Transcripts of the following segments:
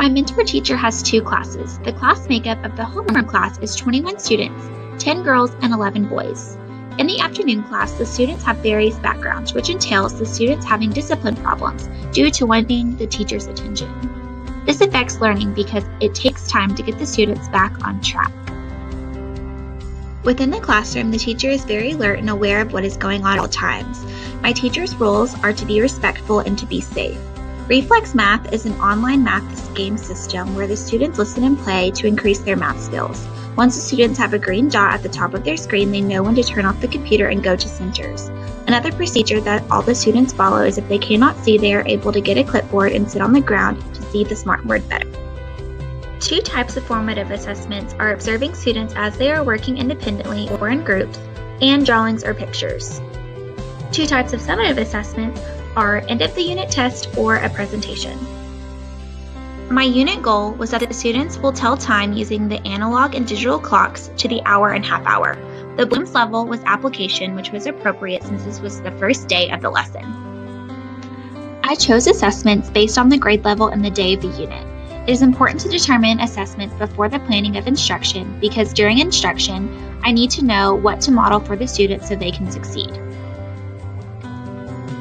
My mentor teacher has 2 classes. The class makeup of the homeroom class is 21 students, 10 girls and 11 boys. In the afternoon class, the students have various backgrounds, which entails the students having discipline problems due to wanting the teacher's attention. This affects learning because it takes time to get the students back on track. Within the classroom, the teacher is very alert and aware of what is going on at all times. My teacher's roles are to be respectful and to be safe. Reflex Math is an online math game system where the students listen and play to increase their math skills. Once the students have a green dot at the top of their screen, they know when to turn off the computer and go to centers. Another procedure that all the students follow is if they cannot see, they are able to get a clipboard and sit on the ground to see the smart word better. 2 types of formative assessments are observing students as they are working independently or in groups, and drawings or pictures. 2 types of summative assessments are end of the unit test or a presentation. My unit goal was that the students will tell time using the analog and digital clocks to the hour and half hour. The Bloom's level was application, which was appropriate since this was the first day of the lesson. I chose assessments based on the grade level and the day of the unit. It is important to determine assessments before the planning of instruction because during instruction, I need to know what to model for the students so they can succeed.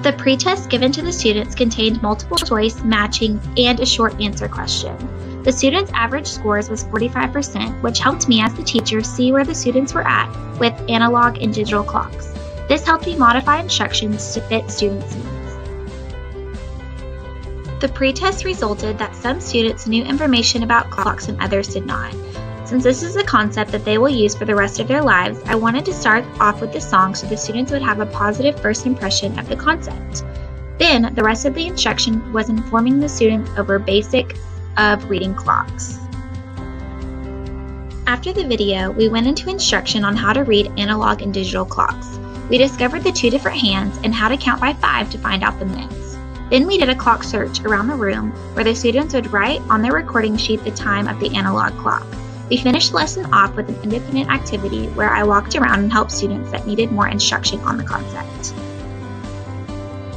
The pretest given to the students contained multiple choice, matching, and a short answer question. The students' average scores was 45%, which helped me as the teacher see where the students were at with analog and digital clocks. This helped me modify instructions to fit students' needs. The pretest resulted that some students knew information about clocks and others did not. Since this is a concept that they will use for the rest of their lives, I wanted to start off with the song so the students would have a positive first impression of the concept. Then, the rest of the instruction was informing the students over basics of reading clocks. After the video, we went into instruction on how to read analog and digital clocks. We discovered the 2 different hands and how to count by 5 to find out the minutes. Then we did a clock search around the room where the students would write on their recording sheet the time of the analog clock. We finished the lesson off with an independent activity where I walked around and helped students that needed more instruction on the concept.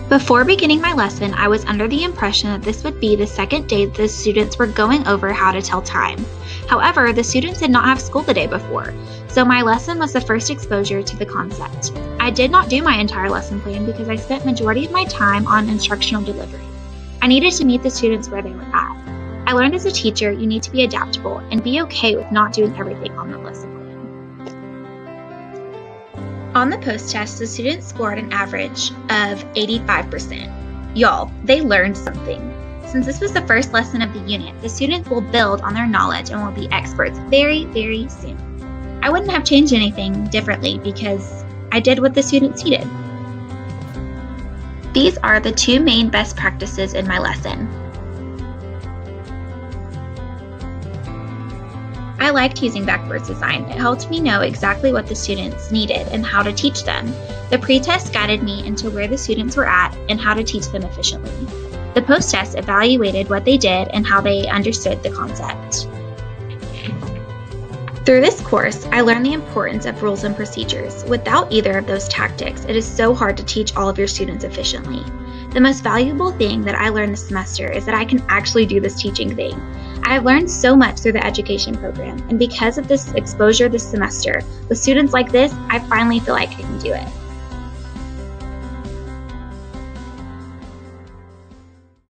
Before beginning my lesson, I was under the impression that this would be the second day that the students were going over how to tell time. However, the students did not have school the day before, so my lesson was the first exposure to the concept. I did not do my entire lesson plan because I spent majority of my time on instructional delivery. I needed to meet the students where they were at. I learned as a teacher you need to be adaptable and be okay with not doing everything on the lesson plan. On the post-test, the students scored an average of 85%. Y'all, they learned something. Since this was the first lesson of the unit, the students will build on their knowledge and will be experts very, very soon. I wouldn't have changed anything differently because I did what the students needed. These are the 2 main best practices in my lesson. I liked using backwards design. It helped me know exactly what the students needed and how to teach them. The pretest guided me into where the students were at and how to teach them efficiently. The post-test evaluated what they did and how they understood the concept. Through this course, I learned the importance of rules and procedures. Without either of those tactics, it is so hard to teach all of your students efficiently. The most valuable thing that I learned this semester is that I can actually do this teaching thing. I have learned so much through the education program, and because of this exposure this semester, with students like this, I finally feel like I can do it.